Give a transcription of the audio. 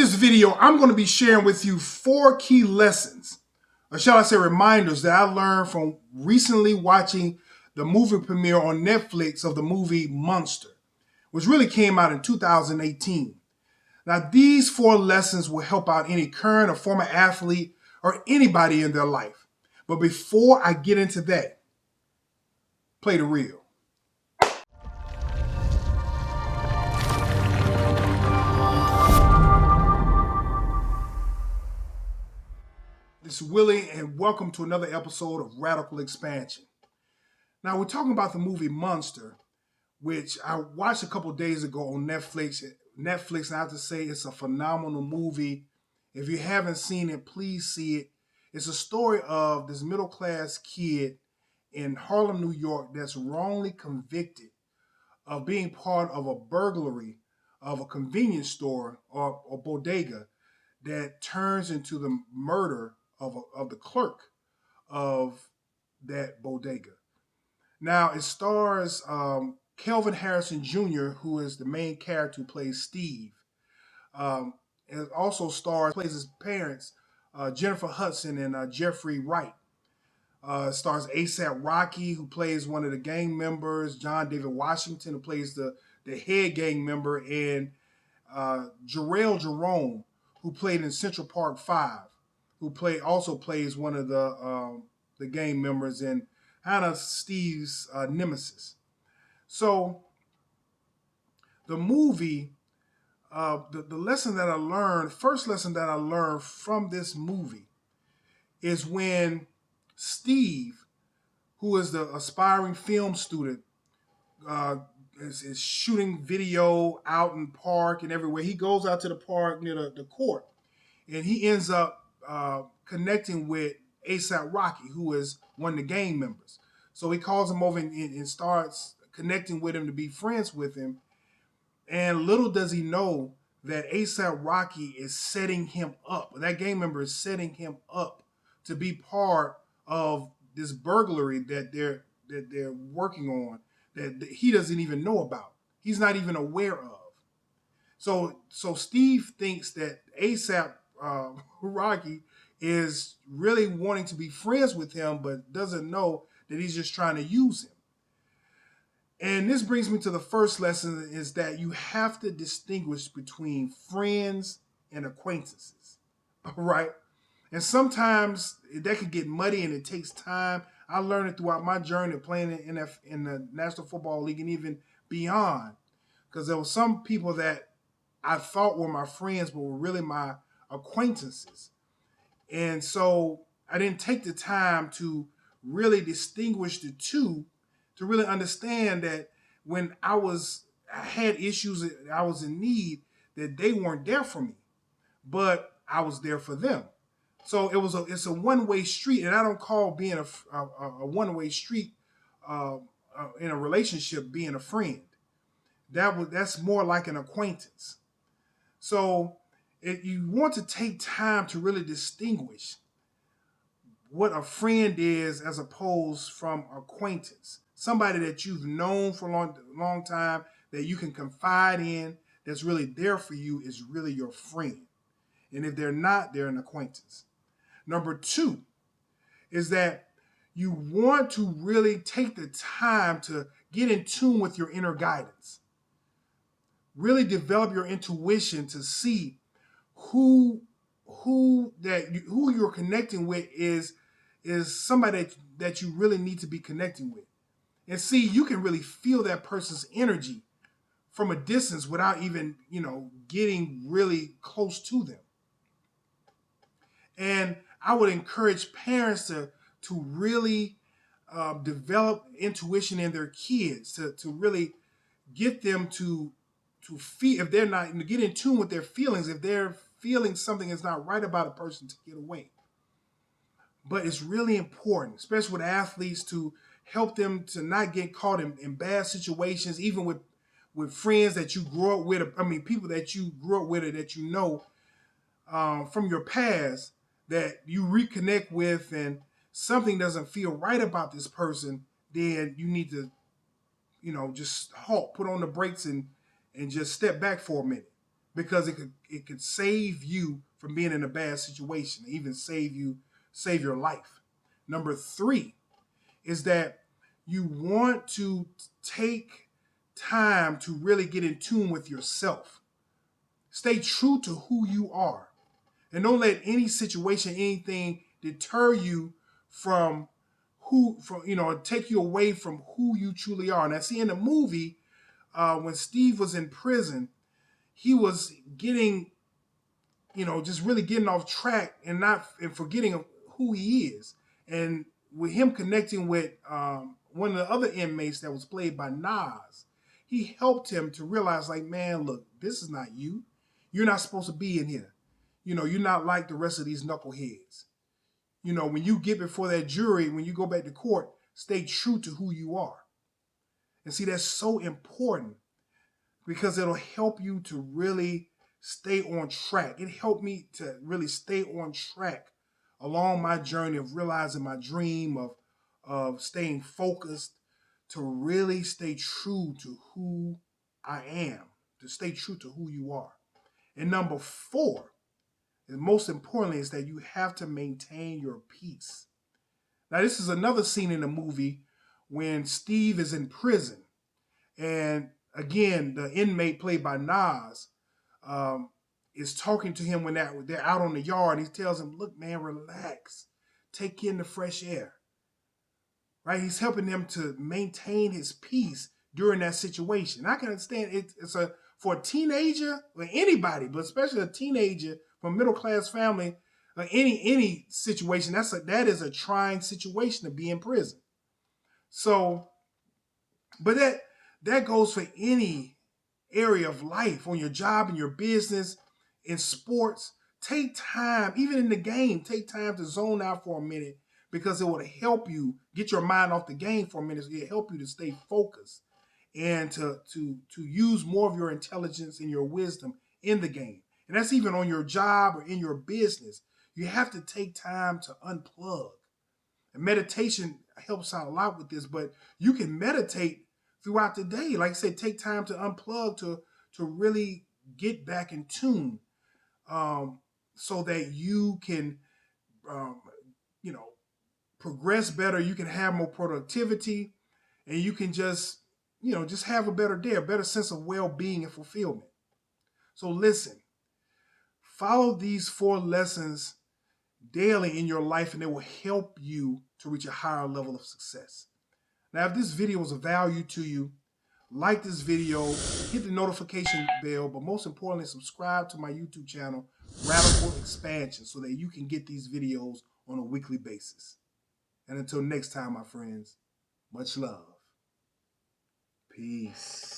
this video, I'm going to be sharing with you 4 key lessons, or shall I say reminders, that I learned from recently watching the movie premiere on Netflix of the movie Monster, which really came out in 2018. Now, these 4 lessons will help out any current or former athlete or anybody in their life. But before I get into that, play the reel. This is Willie, and welcome to another episode of Radical Expansion. Now, we're talking about the movie Monster, which I watched a couple days ago on Netflix. And I have to say it's a phenomenal movie. If you haven't seen it, please see it. It's a story of this middle-class kid in Harlem, New York, that's wrongly convicted of being part of a burglary of a convenience store or bodega that turns into the murder of the clerk of that bodega. Now, it stars Kelvin Harrison Jr., who is the main character who plays Steve. It also plays his parents, Jennifer Hudson and Jeffrey Wright. Stars ASAP Rocky, who plays one of the gang members, John David Washington, who plays the head gang member, and Jarrell Jerome, who played in Central Park 5, who also plays one of the gang members and kind of Steve's nemesis. So the movie, the lesson that I learned, first lesson that I learned from this movie is when Steve, who is the aspiring film student, is shooting video out in park and everywhere. He goes out to the park near the court, and he ends up connecting with ASAP Rocky, who is one of the gang members. So he calls him over and starts connecting with him to be friends with him. And little does he know that ASAP Rocky is setting him up. That gang member is setting him up to be part of this burglary that they're working on, that he doesn't even know about. He's not even aware of. So Steve thinks that ASAP Rocky is really wanting to be friends with him, but doesn't know that he's just trying to use him. And this brings me to the first lesson, is that you have to distinguish between friends and acquaintances, all right? And sometimes that can get muddy and it takes time. I learned it throughout my journey of playing in the National Football League and even beyond, because there were some people that I thought were my friends but were really my acquaintances. And so I didn't take the time to really distinguish the two, to really understand that when I had issues, I was in need, that they weren't there for me, but I was there for them. So it's a one-way street, and I don't call being a one-way street in a relationship being a friend. That's more like an acquaintance. So you want to take time to really distinguish what a friend is as opposed from acquaintance. Somebody that you've known for a long time, that you can confide in, that's really there for you, is really your friend. And if they're not, they're an acquaintance. Number 2 is that you want to really take the time to get in tune with your inner guidance. Really develop your intuition to see who you're connecting with is somebody that you really need to be connecting with. And see, you can really feel that person's energy from a distance without even, getting really close to them. And I would encourage parents to really develop intuition in their kids, to really get them to feel, if they're not, get in tune with their feelings, if they're feeling something is not right about a person, to get away. But it's really important, especially with athletes, to help them to not get caught in bad situations, even with friends that you grew up with, people that you grew up with or that you know from your past, that you reconnect with, and something doesn't feel right about this person, then you need to, just halt, put on the brakes and just step back for a minute. because it could save you from being in a bad situation, even save your life. Number 3 is that you want to take time to really get in tune with yourself. Stay true to who you are. And don't let any situation, anything deter you from take you away from who you truly are. Now, see, in the movie, when Steve was in prison, he was getting, just really getting off track and forgetting of who he is. And with him connecting with one of the other inmates that was played by Nas, he helped him to realize, like, man, look, this is not you. You're not supposed to be in here. You're not like the rest of these knuckleheads. When you get before that jury, when you go back to court, stay true to who you are. And see, that's so important because it'll help you to really stay on track. It helped me to really stay on track along my journey of realizing my dream of staying focused, to really stay true to who I am, to stay true to who you are. And number 4, and most importantly, is that you have to maintain your peace. Now, this is another scene in the movie when Steve is in prison. And again, the inmate played by Nas is talking to him when they're out on the yard. He tells him, look, man, relax. Take in the fresh air. Right? He's helping them to maintain his peace during that situation. I can understand for a teenager, or anybody, but especially a teenager from a middle-class family, any situation, that is a trying situation to be in prison. So, but that goes for any area of life, on your job, in your business, in sports. Take time, even in the game, take time to zone out for a minute, because it will help you get your mind off the game for a minute. It'll help you to stay focused and to use more of your intelligence and your wisdom in the game. And that's even on your job or in your business. You have to take time to unplug. And meditation helps out a lot with this, but you can meditate throughout the day. Like I said, take time to unplug, to really get back in tune, so that you can, progress better. You can have more productivity, and you can just have a better day, a better sense of well-being and fulfillment. So listen, follow these 4 lessons daily in your life, and it will help you to reach a higher level of success. Now, if this video was of value to you, like this video, hit the notification bell, but most importantly, subscribe to my YouTube channel, Radical Expansion, so that you can get these videos on a weekly basis. And until next time, my friends, much love. Peace.